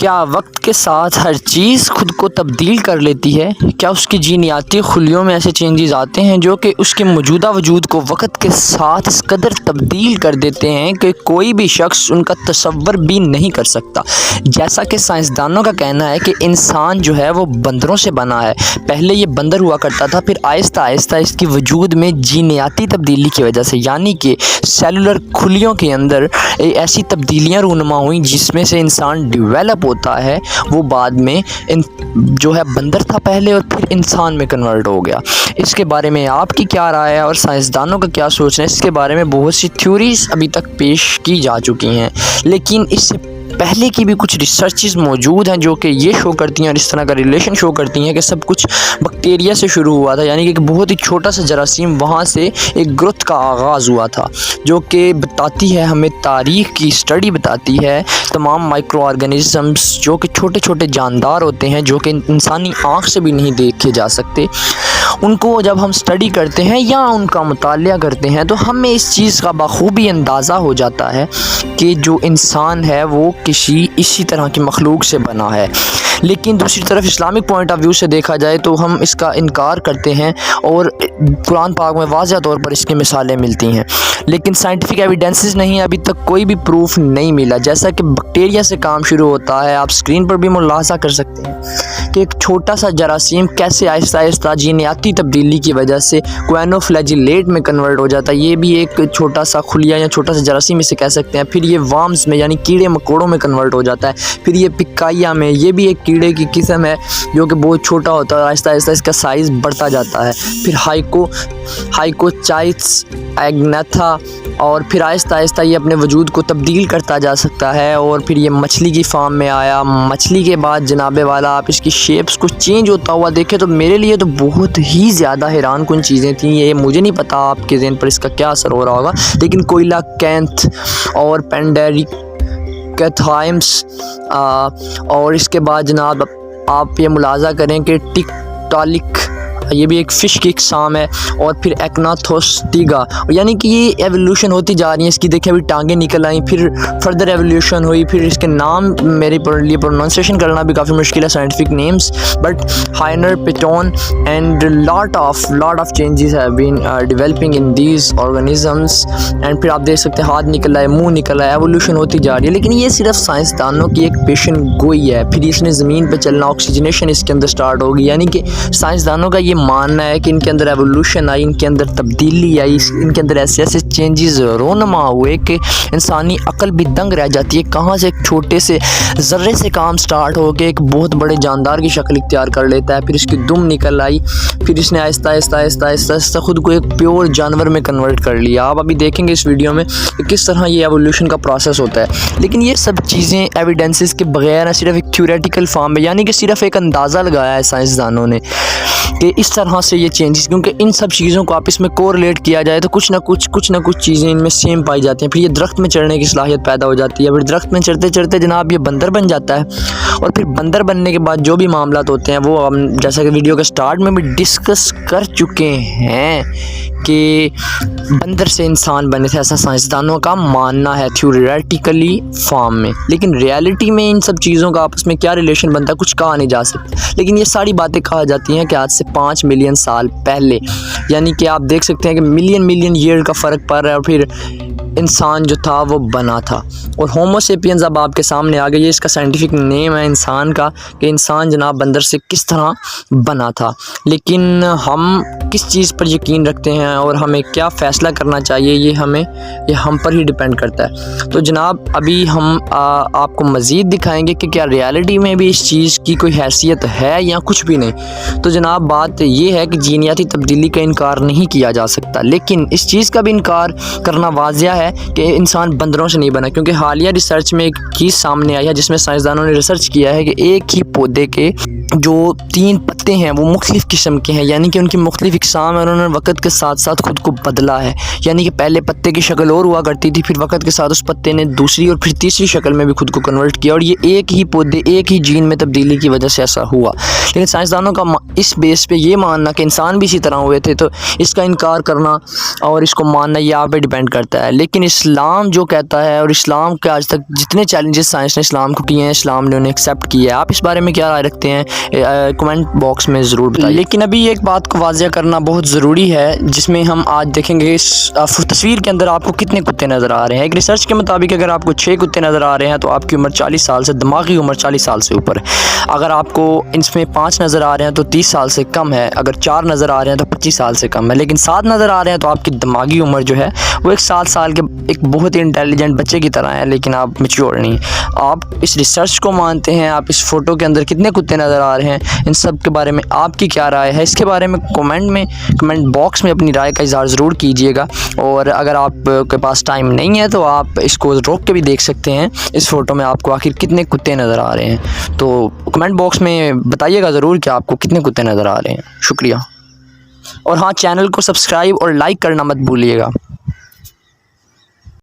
क्या वक्त के साथ हर चीज़ खुद को तब्दील कर लेती है? क्या उसकी जीनियाती खुलियों में ऐसे चेंजेस आते हैं जो कि उसके मौजूदा वजूद को वक्त के साथ इस कदर तब्दील कर देते हैं कि कोई भी शख्स उनका तसव्वुर भी नहीं कर सकता। जैसा कि साइंसदानों का कहना है कि इंसान जो है वो बंदरों से बना है। पहले ये बंदर हुआ करता था, फिर आहिस्ता आहिस्ता इसकी वजूद में जीनियाती तब्दीली की वजह से, यानी कि सेलुलर खुलियों के अंदर ऐसी तब्दीलियाँ रूनुमा हुई जिसमें से इंसान डेवलप होता है। वो बाद में जो है बंदर था पहले और फिर इंसान में कन्वर्ट हो गया। इसके बारे में आपकी क्या राय है और साइंसदानों का क्या सोचना है? इसके बारे में बहुत सी थ्योरीज अभी तक पेश की जा चुकी हैं, लेकिन इससे पहले की भी कुछ रिसर्चेस मौजूद हैं जो कि ये शो करती हैं और इस तरह का रिलेशन शो करती हैं कि सब कुछ बैक्टीरिया से शुरू हुआ था, यानी कि एक बहुत ही छोटा सा जरासीम, वहाँ से एक ग्रोथ का आगाज़ हुआ था, जो कि बताती है हमें, तारीख़ की स्टडी बताती है तमाम माइक्रो ऑर्गेनिज़म्स जो कि छोटे छोटे जानदार होते हैं जो कि इंसानी आँख से भी नहीं देखे जा सकते, उनको जब हम स्टडी करते हैं या उनका मुतालिया करते हैं तो हमें इस चीज़ का बखूबी अंदाज़ा हो जाता है कि जो इंसान है वो किसी इसी तरह की मखलूक से बना है। लेकिन दूसरी तरफ इस्लामिक पॉइंट ऑफ व्यू से देखा जाए तो हम इसका इनकार करते हैं और कुरान पाक में वाज़ह तौर पर इसकी मिसालें मिलती हैं, लेकिन साइंटिफिक एविडेंसेस नहीं, अभी तक कोई भी प्रूफ नहीं मिला। जैसा कि बैक्टीरिया से काम शुरू होता है, आप स्क्रीन पर भी मुलाहजा कर सकते हैं कि एक छोटा सा जरासीम कैसे आहिस्ता आहिस्ता जीनियाती तब्दीली की वजह से क्वेनोफ्लैजिलेट में कन्वर्ट हो जाता है। ये भी एक छोटा सा खुलिया या छोटा सा जरासीम इसे कह सकते हैं। फिर ये वार्म्स में यानी कीड़े मकोड़ों में कन्वर्ट हो जाता है। फिर ये पिकाइया में, ये भी एक कीड़े की किस्म है जो कि बहुत छोटा होता है, आहिस्ता आहिस्ता इसका साइज़ बढ़ता जाता है। फिर हाइकोचाइट्स एग्नेथा, और फिर आहिस्ता आहिस्ता ये अपने वजूद को तब्दील करता जा सकता है। और फिर ये मछली की फार्म में आया। मछली के बाद जनाबे वाला आप इसकी शेप्स को चेंज होता हुआ देखें तो मेरे लिए तो बहुत ही ज़्यादा हैरान कुन चीज़ें थी। ये मुझे नहीं पता आपके ज़हन पर इसका क्या असर हो रहा होगा, लेकिन कोयला कैंथ और पेंडेरिक कैथाइम्स, और इसके बाद जनाब आप ये मुलाजा करें कि टिकटॉलिक, ये भी एक फ़िश की इकसाम है। और फिर एक्नाथोस्टिगा, यानी कि ये एवोल्यूशन होती जा रही है। इसकी देखिए अभी टांगें निकल आई, फिर फर्दर एवोल्यूशन हुई, फिर इसके नाम मेरे लिए प्रोनाउंसिएशन करना भी काफ़ी मुश्किल है, साइंटिफिक नेम्स, बट हाइनर पिटोन and lot of changes have been developing in these organisms. And फिर आप देख सकते हैं हाथ निकल आए, मुँह निकल आया, एवोल्यूशन होती जा रही है। लेकिन ये सिर्फ साइंसदानों की एक पेशन गोई है। फिर इसने ज़मीन पर चलना, ऑक्सीजनेशन इसके अंदर स्टार्ट होगी, यानी कि साइंसदानों का ये मानना है कि इनके अंदर एवोल्यूशन आई, इनके अंदर तब्दीली आई, इनके अंदर ऐसे ऐसे चेंजेस रोनमा हुए कि इंसानी अक्ल भी दंग रह जाती है। कहाँ से एक छोटे से ज़र्रे से काम स्टार्ट हो के एक बहुत बड़े जानदार की शक्ल इख्तियार कर लेता है। फिर इसकी दुम निकल आई, फिर इसने आहिस्ता आहिस्ता खुद को एक प्योर जानवर में कन्वर्ट कर लिया। आप अभी देखेंगे इस वीडियो में कि किस तरह ये एवोल्यूशन का प्रोसेस होता है। लेकिन ये सब चीज़ें एविडेंसेस के बगैर सिर्फ एक थ्योरेटिकल फॉर्म में, यानी कि सिर्फ एक अंदाज़ा लगाया है साइंसदानों ने कि इस तरह से ये चेंजेस, क्योंकि इन सब चीज़ों को आप इसमें कोरिलेट किया जाए तो कुछ ना कुछ चीज़ें इनमें सेम पाई जाती हैं। फिर ये दरख्त में चढ़ने की सलाहियत पैदा हो जाती है। फिर दरख्त में चढ़ते चढ़ते जनाब ये बंदर बन जाता है। और फिर बंदर बनने के बाद जो भी मामलात होते हैं वो हम जैसा कि वीडियो के स्टार्ट में भी डिस्कस कर चुके हैं कि बंदर से इंसान बने थे, ऐसा साइंसदानों का मानना है थ्योरेटिकली फॉर्म में। लेकिन रियलिटी में इन सब चीज़ों का आपस में क्या रिलेशन बनता है कुछ कहा नहीं जा सकता। लेकिन ये सारी बातें कहा जाती हैं कि आज से 5 मिलियन साल पहले, यानी कि आप देख सकते हैं कि मिलियन ईयर का फ़र्क पड़ रहा है। और फिर इंसान जो था वो बना था और होमो सेपियंस अब आपके सामने आ गई। ये इसका साइंटिफिक नेम है इंसान का, कि इंसान जनाब बंदर से किस तरह बना था। लेकिन हम किस चीज़ पर यकीन रखते हैं और हमें क्या फ़ैसला करना चाहिए ये हम पर ही डिपेंड करता है। तो जनाब अभी हम आपको मज़ीद दिखाएंगे कि क्या रियलिटी में भी इस चीज़ की कोई हैसियत है या कुछ भी नहीं। तो जनाब बात ये है कि जीनियाती तब्दीली का इनकार नहीं किया जा सकता, लेकिन इस चीज़ का भी इनकार करना वाजिया है कि इंसान बंदरों से नहीं बना, क्योंकि हालिया रिसर्च में एक चीज़ सामने आई है जिसमें साइंसदानों ने रिसर्च किया है कि एक ही पौधे के जो 3 पत्ते हैं वो मुख्तलिफ़ किस्म के हैं, यानी कि उनकी मुख्तलिफ़ इक़साम है और उन्होंने वक़्त के साथ साथ ख़ुद को बदला है। यानी कि पहले पत्ते की शक्ल और हुआ करती थी, फिर वक़्त के साथ उस पत्ते ने दूसरी और फिर तीसरी शक्ल में भी ख़ुद को कन्वर्ट किया और ये एक ही पौधे, एक ही जीन में तब्दीली की वजह से ऐसा हुआ। लेकिन साइंसदानों का इस बेस पे ये मानना कि इंसान भी इसी तरह हुए थे, तो इसका इनकार करना और इसको मानना ये आप पे डिपेंड करता है। लेकिन इस्लाम जो कहता है, और इस्लाम के आज तक जितने चैलेंजेस साइंस ने इस्लाम को किए हैं, इस्लाम ने उन्हें एक्सेप्ट किया है। आप इस बारे में क्या राय रखते हैं, कमेंट बॉक्स में ज़रूर बताइए। लेकिन अभी एक बात को वाज़ेह करना बहुत ज़रूरी है, जिसमें हम आज देखेंगे इस तस्वीर के अंदर आपको कितने कुत्ते नज़र आ रहे हैं। एक रिसर्च के मुताबिक अगर आपको 6 कुत्ते नज़र आ रहे हैं तो आपकी उम्र 40 साल से, दिमागी उम्र 40 साल से ऊपर है। अगर आपको इसमें 5 नज़र आ रहे हैं तो 30 साल से कम है। अगर 4 नज़र आ रहे हैं तो 25 साल से कम है। लेकिन 7 नज़र आ रहे हैं तो आपकी दिमागी उम्र जो है वो एक 7 साल के एक बहुत ही इंटेलिजेंट बच्चे की तरह है, लेकिन आप मैच्योर नहीं। आप इस रिसर्च को मानते हैं? आप इस फ़ोटो के अंदर कितने कुत्ते नज़र आ रहे हैं, इन सब के बारे में आपकी क्या राय है? इसके बारे में कमेंट बॉक्स में अपनी राय का इज़हार ज़रूर कीजिएगा। और अगर आपके पास टाइम नहीं है तो आप इसको रोक के भी देख सकते हैं, इस फ़ोटो में आपको आखिर कितने कुत्ते नज़र आ रहे हैं। तो कमेंट बॉक्स में बताइएगा ज़रूर कि आपको कितने कुत्ते नज़र आ रहे हैं। शुक्रिया। और हाँ, चैनल को सब्सक्राइब और लाइक करना मत भूलिएगा।